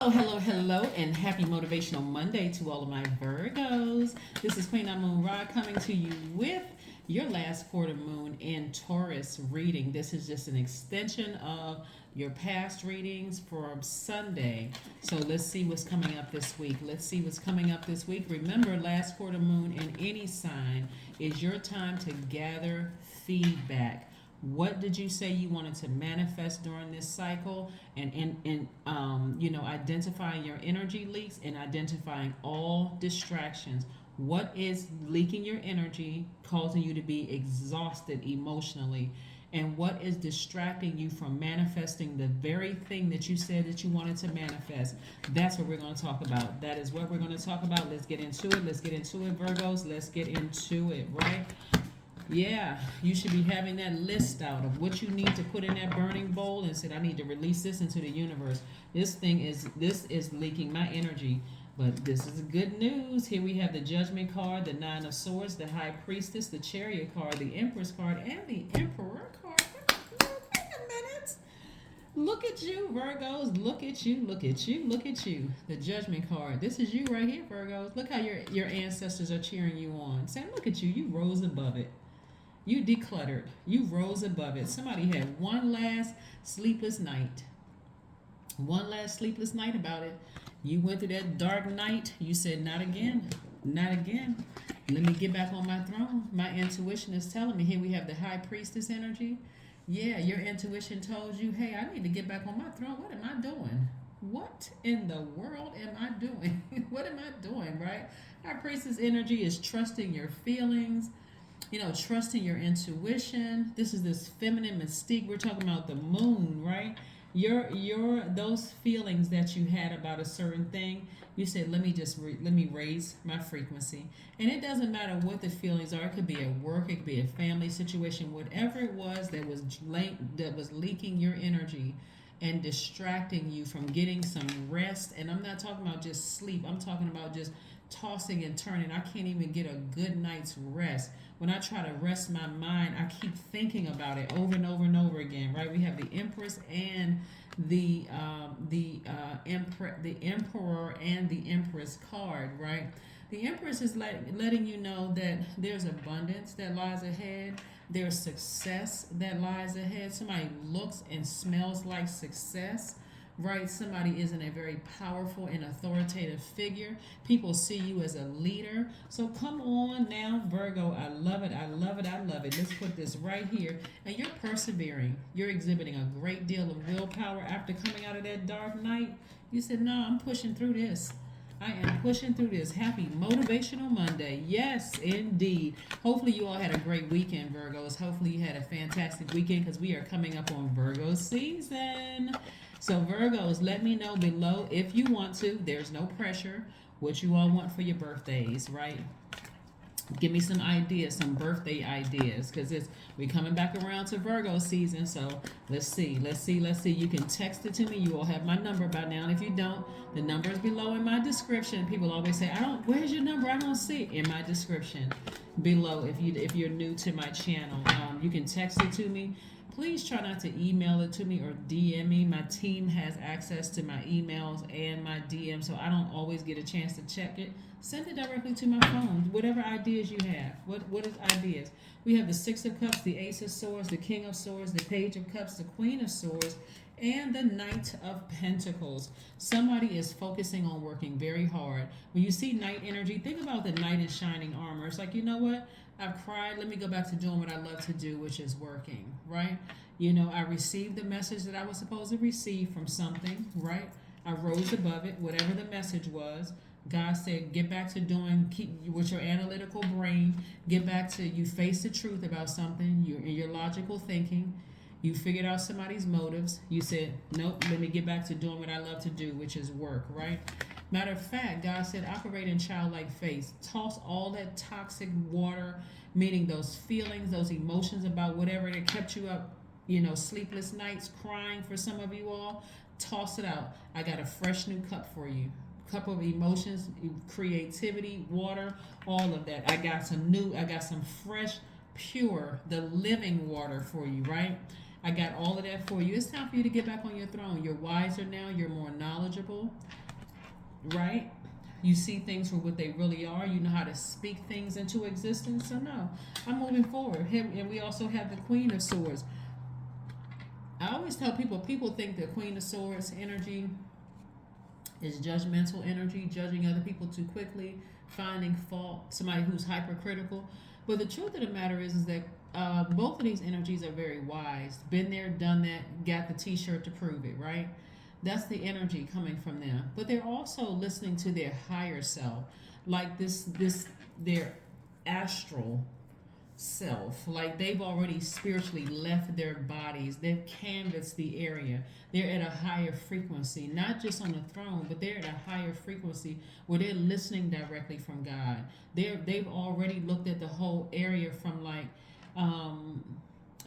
Oh, hello, hello, and happy Motivational Monday to all of my Virgos. This is Queen Moon Ra coming to you with your last quarter moon in Taurus reading. This is just an extension of your past readings for Sunday. So let's see what's coming up this week. Let's see what's coming up this week. Remember, last quarter moon in any sign is your time to gather feedback. What did you say you wanted to manifest during this cycle? And identifying your energy leaks and identifying all distractions. What is leaking your energy, causing you to be exhausted emotionally? And what is distracting you from manifesting the very thing that you said that you wanted to manifest? That's what we're going to talk about. That is what we're going to talk about. Let's get into it. Let's get into it, Virgos. Let's get into it, right? Yeah, you should be having that list out of what you need to put in that burning bowl and said, I need to release this into the universe. This is leaking my energy. But this is good news. Here we have the Judgment card, the Nine of Swords, the High Priestess, the Chariot card, the Empress card, and the Emperor card. Wait a minute. Look at you, Virgos. Look at you, look at you, look at you. The Judgment card. This is you right here, Virgos. Look how your ancestors are cheering you on. Saying, look at you, you rose above it. You decluttered. You rose above it. Somebody had one last sleepless night. One last sleepless night about it. You went through that dark night. You said, not again. Not again. Let me get back on my throne. My intuition is telling me. Here we have the High Priestess energy. Yeah, your intuition told you, hey, I need to get back on my throne. What am I doing? What in the world am I doing? What am I doing, right? High Priestess energy is trusting your feelings, trusting your intuition. This is this feminine mystique. We're talking about the moon, right? Your those feelings that you had about a certain thing, you said, let me raise my frequency. And it doesn't matter what the feelings are. It could be at work, it could be a family situation, whatever it was that was leaking your energy and distracting you from getting some rest. And I'm not talking about just sleep. I'm talking about just tossing and turning. I can't even get a good night's rest. When I try to rest my mind, I keep thinking about it over and over and over again. Right? We have the Empress and the Emperor and the Empress card. Right? The Empress is letting you know that there's abundance that lies ahead. There's success that lies ahead. Somebody looks and smells like success, right? Somebody isn't a very powerful and authoritative figure. People see you as a leader. So come on now, Virgo. I love it. I love it. I love it. Let's put this right here. And you're persevering. You're exhibiting a great deal of willpower after coming out of that dark night. You said, no, I'm pushing through this. I am pushing through this. Happy Motivational Monday. Yes, indeed. Hopefully you all had a great weekend, Virgos. Hopefully you had a fantastic weekend because we are coming up on Virgo season. So Virgos, let me know below if you want to. There's no pressure. What you all want for your birthdays, right? Give me some ideas, some birthday ideas, because we're coming back around to Virgo season. So let's see. You can text it to me. You all have my number by now. And if you don't, the number is below in my description. People always say, where's your number? I don't see it in my description below. If you're new to my channel, you can text it to me. Please try not to email it to me or DM me. My team has access to my emails and my DM, so I don't always get a chance to check it. Send it directly to my phone. Whatever ideas you have. What is ideas? We have the Six of Cups, the Ace of Swords, the King of Swords, the Page of Cups, the Queen of Swords, and the Knight of Pentacles. Somebody is focusing on working very hard. When you see Knight energy, think about the knight in shining armor. It's like, you know what? I've cried. Let me go back to doing what I love to do, which is working, right? I received the message that I was supposed to receive from something, right? I rose above it, whatever the message was. God said, get back to keep with your analytical brain, get back to, you face the truth about something, your logical thinking. You figured out somebody's motives. You said, nope, let me get back to doing what I love to do, which is work, right? Matter of fact, God said, operate in childlike faith. Toss all that toxic water, meaning those feelings, those emotions about whatever that kept you up, sleepless nights, crying for some of you all. Toss it out. I got a fresh new cup for you. Cup of emotions, creativity, water, all of that. I got some fresh, pure, the living water for you, right? I got all of that for you. It's time for you to get back on your throne. You're wiser now. You're more knowledgeable, right? You see things for what they really are. You know how to speak things into existence. So no, I'm moving forward. And we also have the Queen of Swords. I always tell people think the Queen of Swords energy is judgmental energy, judging other people too quickly, finding fault, somebody who's hypercritical. But the truth of the matter is that both of these energies are very wise. Been there, done that, got the t-shirt to prove it, right? That's the energy coming from them. But they're also listening to their higher self, like their astral self. Like they've already spiritually left their bodies. They've canvassed the area. They're at a higher frequency, not just on the throne, but they're at a higher frequency where they're listening directly from God. They've already looked at the whole area from like,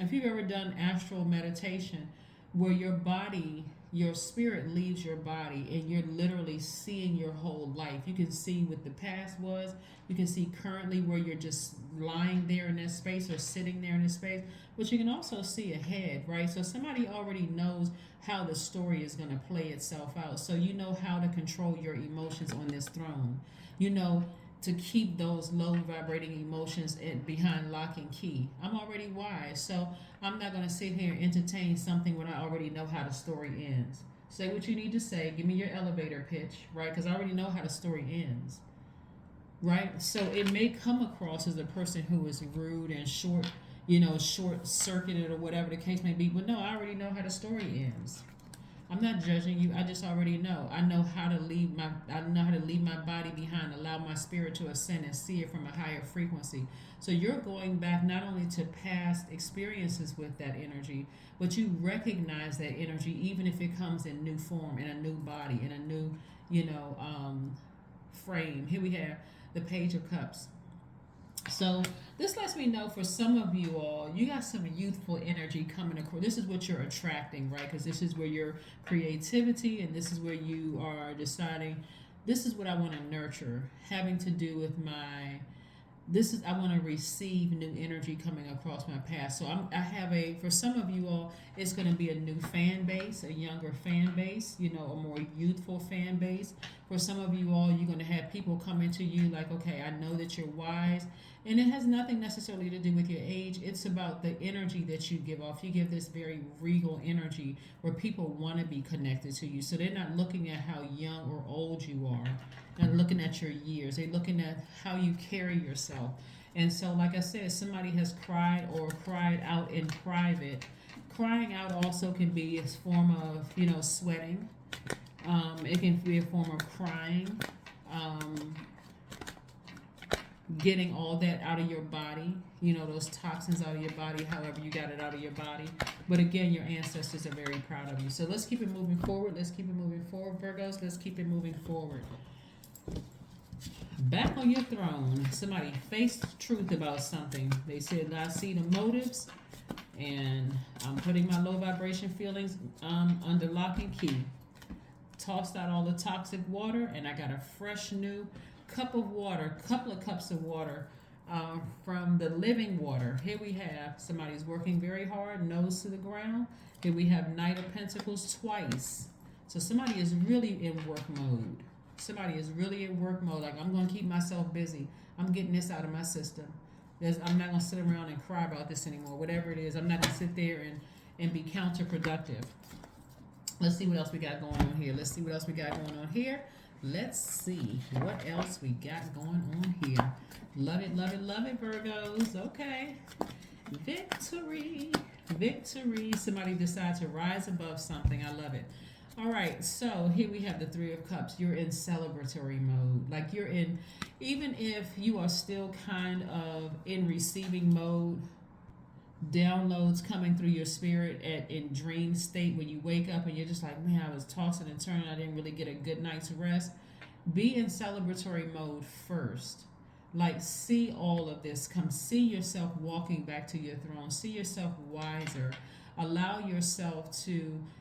if you've ever done astral meditation, where your body, your spirit leaves your body and you're literally seeing your whole life. You can see what the past was. You can see currently where you're just lying there in that space or sitting there in this space. But you can also see ahead, right? So somebody already knows how the story is going to play itself out. So you know how to control your emotions on this throne. You know to keep those low vibrating emotions behind lock and key. I'm already wise, so I'm not going to sit here and entertain something when I already know how the story ends. Say what you need to say. Give me your elevator pitch, right? Because I already know how the story ends, right? So it may come across as a person who is rude and short-circuited or whatever the case may be. But no, I already know how the story ends. I'm not judging you. I just already know. I know how to leave my body behind, allow my spirit to ascend and see it from a higher frequency. So you're going back not only to past experiences with that energy, but you recognize that energy even if it comes in new form, in a new body, in a new, frame. Here we have the Page of Cups. So this lets me know for some of you all, you got some youthful energy coming across. This is what you're attracting, right? Because this is where your creativity and this is where you are deciding, this is what I want to nurture, having to do with I want to receive new energy coming across my path. So I have for some of you all, it's going to be a new fan base, a younger fan base, a more youthful fan base. For some of you all, you're going to have people coming to you like, okay, I know that you're wise. And it has nothing necessarily to do with your age. It's about the energy that you give off. You give this very regal energy where people want to be connected to you. So they're not looking at how young or old you are and looking at your years. They're looking at how you carry yourself. And so, like I said, somebody has cried or cried out in private. Crying out also can be a form of, sweating. It can be a form of crying. Getting all that out of your body, those toxins out of your body, however you got it out of your body. But again, your ancestors are very proud of you. So let's keep it moving forward. Virgos. Let's keep it moving forward. Back on your throne. Somebody faced truth about something. They said, I see the motives, and I'm putting my low vibration feelings under lock and key. Tossed out all the toxic water, and I got a fresh new couple of cups of water from the living water. Here we have somebody's working very hard, nose to the ground. Here we have Knight of Pentacles twice. So somebody is really in work mode. Like, I'm going to keep myself busy. I'm getting this out of my system. I'm not going to sit around and cry about this anymore. Whatever it is, I'm not going to sit there and be counterproductive. Let's see what else we got going on here. Let's see what else we got going on here. Love it, Virgos. Okay. Victory. Somebody decides to rise above something. I love it. All right, so here we have the Three of Cups. You're in celebratory mode. Like you're in, even if you are still kind of in receiving mode, downloads coming through your spirit in dream state when you wake up and you're just like, man, I was tossing and turning, I didn't really get a good night's rest. Be in celebratory mode first. Like, see all of this. Come see yourself walking back to your throne. See yourself wiser. Allow yourself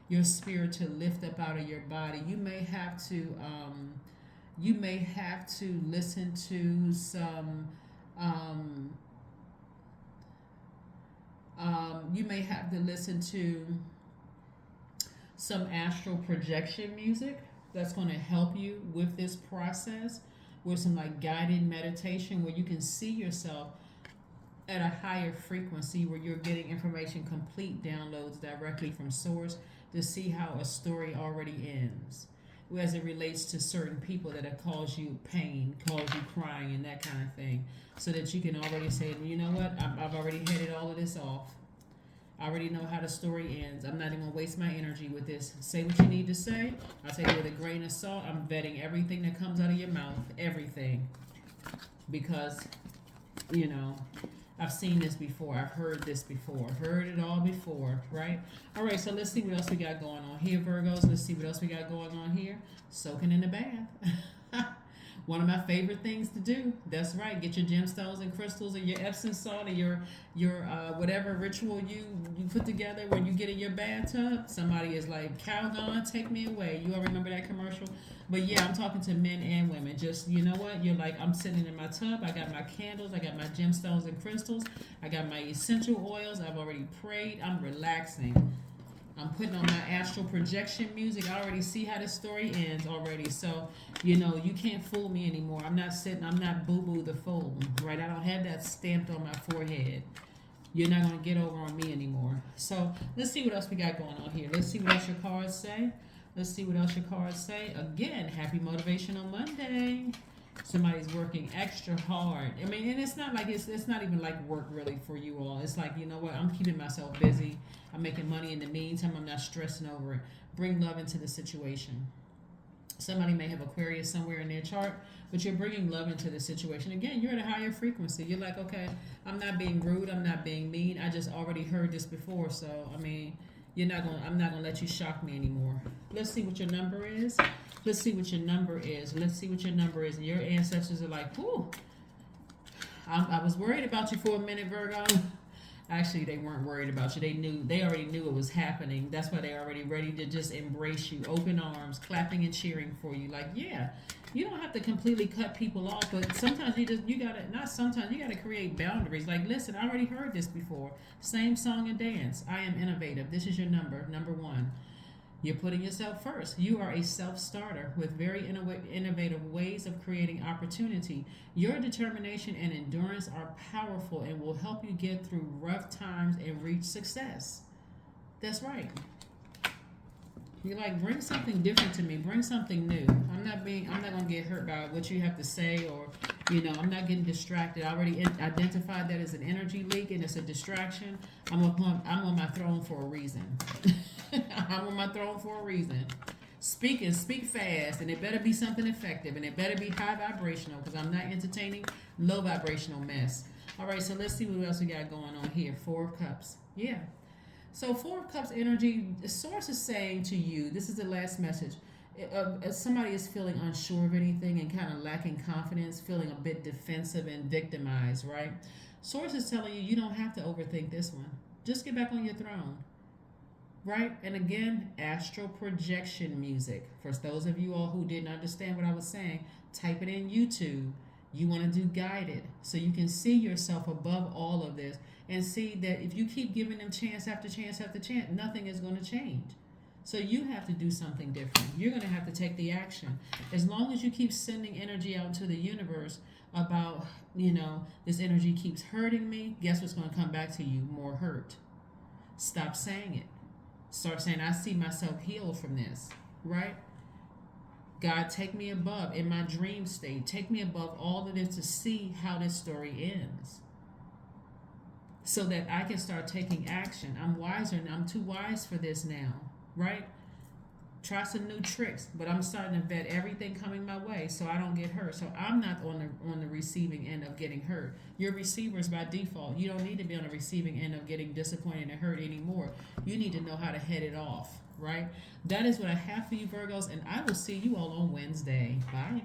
your spirit to lift up out of your body. You may have to listen to some You may have to listen to some astral projection music that's going to help you with this process, with some like guided meditation where you can see yourself at a higher frequency where you're getting information, complete downloads directly from source to see how a story already ends as it relates to certain people that have caused you pain, caused you crying, and that kind of thing, so that you can already say, you know what, I've already headed all of this off. I already know how the story ends. I'm not even going to waste my energy with this. Say what you need to say. I'll take it with a grain of salt. I'm vetting everything that comes out of your mouth, everything. Because, you know, I've seen this before. I've heard this before. I've heard it all before, right? All right, so let's see what else we got going on here, Virgos. Let's see what else we got going on here. Soaking in the bath. One of my favorite things to do. That's right. Get your gemstones and crystals and your Epsom salt and your whatever ritual you put together when you get in your bathtub. Somebody is like, Calgon, take me away. You all remember that commercial? But yeah, I'm talking to men and women. Just, you know what? You're like, I'm sitting in my tub. I got my candles. I got my gemstones and crystals. I got my essential oils. I've already prayed. I'm relaxing. I'm putting on my astral projection music. I already see how the story ends already. So, you know, you can't fool me anymore. I'm not boo-boo the fool, right? I don't have that stamped on my forehead. You're not going to get over on me anymore. So, let's see what else we got going on here. Let's see what else your cards say. Let's see what else your cards say. Again, happy Motivational Monday. Somebody's working extra hard. I mean, and it's not like it's not even like work really for you all. It's like, you know what, I'm keeping myself busy. I'm making money in the meantime. I'm not stressing over it. Bring love into the situation. Somebody may have Aquarius somewhere in their chart, but you're bringing love into the situation. Again, you're at a higher frequency. You're like, okay, I'm not being rude. I'm not being mean. I just already heard this before. So, I mean, I'm not going to let you shock me anymore. Let's see what your number is. Let's see what your number is. Let's see what your number is. And your ancestors are like, whew, I was worried about you for a minute, Virgo. Actually, they weren't worried about you. They already knew it was happening. That's why they're already ready to just embrace you, open arms, clapping and cheering for you. Like, yeah, you don't have to completely cut people off, but sometimes you gotta create boundaries. Like, listen, I already heard this before. Same song and dance. I am innovative. This is your number 1. You're putting yourself first. You are a self-starter with very innovative ways of creating opportunity. Your determination and endurance are powerful and will help you get through rough times and reach success. That's right. You're like, bring something different to me. Bring something new. I'm not gonna get hurt by what you have to say, or, you know, I'm not getting distracted. I already identified that as an energy leak and it's a distraction. I'm on my throne for a reason. I'm on my throne for a reason. Speak fast, and it better be something effective, and it better be high vibrational, because I'm not entertaining low vibrational mess. All right, so let's see what else we got going on here. 4 of Cups. Yeah. So 4 of Cups energy, the source is saying to you, this is the last message. Somebody is feeling unsure of anything and kind of lacking confidence, feeling a bit defensive and victimized, right? Source is telling you don't have to overthink this one. Just get back on your throne. Right? And again, astral projection music. For those of you all who didn't understand what I was saying, type it in YouTube. You want to do guided so you can see yourself above all of this and see that if you keep giving them chance after chance after chance, nothing is going to change. So you have to do something different. You're going to have to take the action. As long as you keep sending energy out into the universe about, you know, this energy keeps hurting me, guess what's going to come back to you? More hurt. Stop saying it. Start saying, I see myself healed from this, right? God, take me above in my dream state. Take me above all of this to see how this story ends, so that I can start taking action. I'm wiser now. I'm too wise for this now, right? Try some new tricks, but I'm starting to vet everything coming my way so I don't get hurt. So I'm not on the receiving end of getting hurt. You're receivers by default. You don't need to be on the receiving end of getting disappointed and hurt anymore. You need to know how to head it off, right? That is what I have for you, Virgos, and I will see you all on Wednesday. Bye.